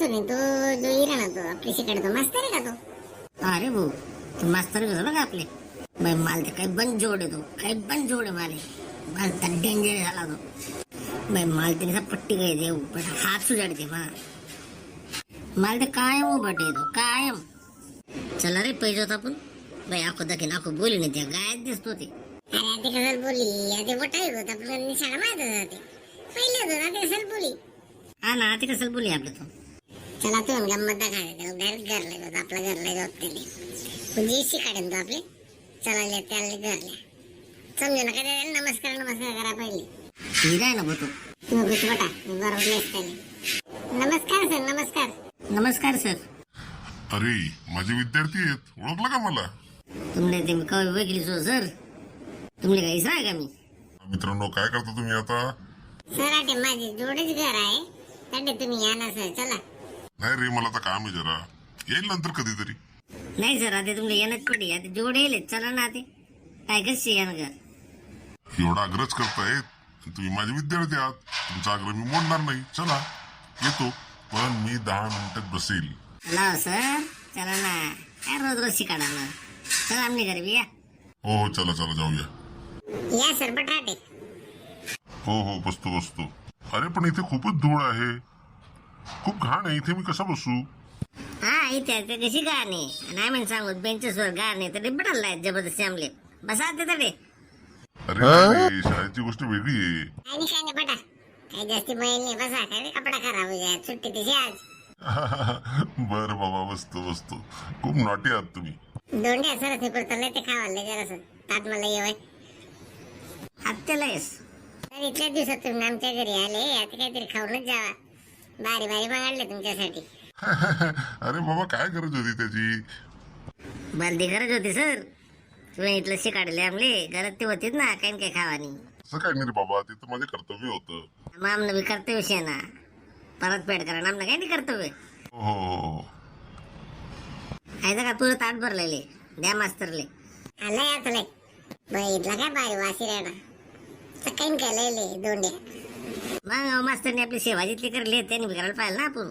नाही तो जो इराण तो आपली शिकायला तो मास्तर आहे का तो? अरे भाऊ तू मास्तर झाला का आपले बाई माल ते काही बंद जोड आहे तो काही बंद जोड आहे माले माल तर डेंजर झाला तो बाई माल त्याने पट्टी काय देऊ पण हात सुजाडते माल ते कायम उभट येतो कायम. चला रे पैसे होत आपण बाई आखो दाखीन आखो बोली नाही त्या गायत दिसतो ते. अरे ते कसं बोली ते मोठा होता आपल्याला निशाणा माहित होता पहिले होतं ना ते कसं बोली. हा ना ते कसं बोली आपलं तो. चला तू गंमत दाखवायला डायरेक्ट घरला जातो आपल्या घरला जात त्याने म्हणजे शिकाडेन तो आपले चला त्याला घरला समजू नका त्याला नमस्कार नमस्कार करा पहिले. ठीक आहे ना भाऊ तू बेटा बरोबर त्याने नमस्कार सर नमस्कार. नमस्कार सर. अरे माझे विद्यार्थी आहेत ओळखलं का मला? तुमने ते कवी बघितली सो सर तुमले काही सांग का मी. मित्रांनो काय करता तुम्ही आता? सर आटे माझे जोडेच घर आहे त्याने तुम्ही या ना सर चला. नाही रे मला तर काम आहे जरा येईल नंतर कधीतरी. नाही सर आता तुमले येणच पडी आता जोड येईल चला ना ते काय कशी येणं घर. एवढा आग्रह करतायत तुम्ही माझे विद्यार्थी आहात तुमचा आग्रह मी मोडणार नाही. चला येतो पण मी 10 मिनिटात बसेल. लाव सर चला ना काय रोज रोज शिकाडा ना चला आमने घरी या. हो चला चला जाऊया. या सर बटाटे. हो बसतो बसतो. अरे पण इथे खूपच धूळ आहे खूप घाण आहे इथे मी कसा बसू? हा इथे ते कशी गाणे नाही म्हणून सांगू बेंचेस वर गाणे तर बटायला जबरदस्ती आमले बसा ते तडे. अरे नाही, शाळेची गोष्ट वेगळी आहे. काय नाही बटा काही जास्ती महिल नाही बसा काय कपडा खराब हो जाय सुट्टी तिची आज. बर बाबा बसतो बसतो. खूप नॉटी आहात तुम्ही. दोंड्या सर ते पडतले ते खावाले जरासं ताट मला येवाय. हत्याला येस. तर इतक्या दिवसात तुम्ही आमच्या घरी आले आता काहीतरी खाऊनच जावा बारी बारी मागडले तुमच्यासाठी. अरे बाबा काय गरज होती त्याची? बलदी गरज होती सर तुम्ही इथलं शिकाडले आमले घरात ते होतीच ना काही काही खावानी. असं काय नाही रे बाबा ते तर माझे कर्तव्य होतं. मग आमनं बी कर्तव्य शे ना परत पेड करा आमनं काही नाही कर्तव्य. हो आहे का तुझं ताट भरलेले द्या मास्तरले. आलाय आतलाय बघितला काय बारी वासी राहणार सकाळी केलेले दोंड्या. मग मास्तरने आपली सेवा जितली करली त्यांनी बी करायला पाहिजे ना आपण.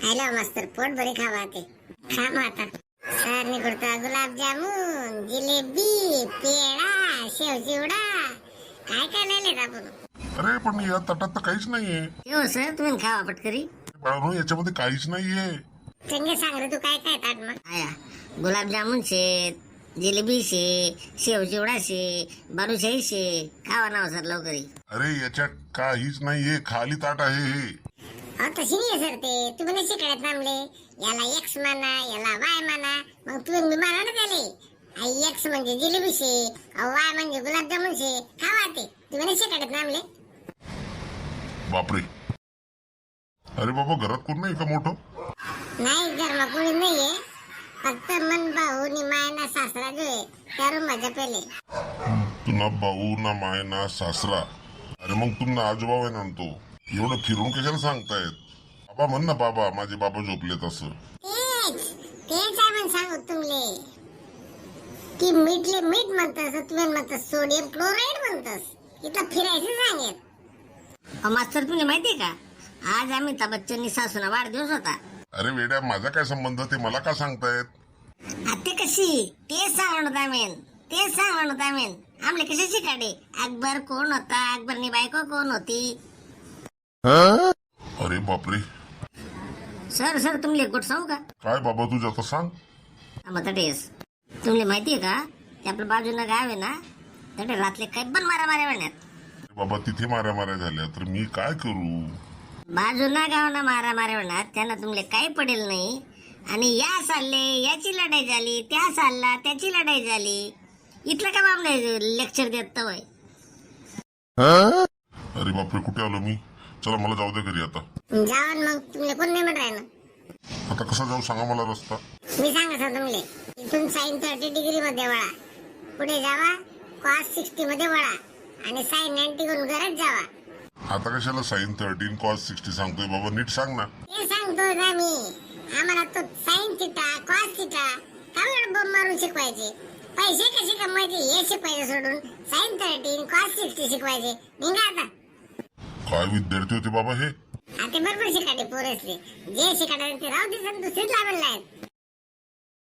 हॅलो मास्तर पोट भरे खावा ते खा मग आता. सरने कुर्ता गुलाबजामुन जिलेबी पेढा शेव चिवडा काय काय नेलेत आपण. अरे पण या ताटात तर काहीच नाहीये. हो सर तुम्ही खावा पटकरी. बाळांनो याच्यामध्ये काहीच नाहीये. चंगे सांग रे तू काय काय ताट मग. आया गुलाबजामुन शे जिलेबी शे शेव चिवडा शे बालुशाही शे खावा नाव सर लवकरी. अरे याच्यात काहीच नाहीये खाली ताट आहे हे. तशी नाही सर ते तुम्ही नसे कळत नामले याला एक्स म्हणा याला वाय म्हणा मग तुम्ही म्हणा ना त्याले एक्स म्हणजे जिलेबी शे वाय म्हणजे गुलाबजामुन शे खावा ते तुम्ही नसे कळत नामले. बापरे. अरे बाबा घरात कोण नाही का मोठं? नाही घरमा कोणी नाहीये फक्त मन भाऊ नि मायना सासरा जो आहे त्या रूमच्या पहिले. तुना भाऊ ना माय ना सासरा. अरे मग तुमना आजोबा आहे ना तो एवढं फिरून कशाला सांगतायत? बाबा म्हण ना बाबा माझे बाबा झोपलेत असं. तेच आहे म्हण सांगू तुमले की मीठले मीठ म्हणतास तुम्ही म्हणतास सोडियम क्लोराईड म्हणतास इथं फिरायचं सांगेल. मास्तर तुला माहितीये का आज अमिताभ बच्चननी सासूना वाढदिवस होता. अरे वेड्या माझा काय संबंध ते मला का सांगतायत? ते कशी तेच सांगणार होता मेन तेच सांगणार होता मेन आमले कसे शिकाडे अकबर कोण होता अकबरनी बायको कोण होती. अरे बापरे. सर सर तुमले गोट सांगू का? काय बाबा तुझं आता सांग. मग तटेस तुमले माहितीये का ते आपल्या बाजूला गाव आहे ना तटे रातले काही पण मारा म्हणण्यात. बाबा तिथे माऱ्या झाल्या तर मी काय करू? बाजूला गाव ना मारा म्हणण्यात त्यांना तुमले काही पडेल नाही आणि या सालले याची लढाई झाली त्या सालला त्याची लढाई झाली इथलं का बाबा लेक्चर देत वय. अरे बापरे कुठे आलो मी? चला मला जाऊ दे घरी आता. जाऊन मग तुमले कोण नाही म्हणताय ना. आता कसा जाऊ सांगा मला रस्ता. मी सांगा सर तुमले इथून साइन 30 डिग्री मध्ये वळा पुढे जावा कॉस 60 मध्ये वळा आणि साइन 90 करून घरात जावा. आता कशाला साइन 13 कॉस 60 सांगतोय बाबा नीट सांग ना. ते सांगतो ना मी आम्हाला तो साइन थिटा कॉस थिटा काय बोंब मारून शिकवायचे पैसे कसे कमवायचे हे शिकवायचे सोडून साइन 13 कॉस 60 शिकवायचे निघा आता. काय विद्यार्थी होते बाबा हे. आता ते बरोबर शिकाटे पोर असले जे शिकाटे ते राहू दे दुसरेच लागले आहेत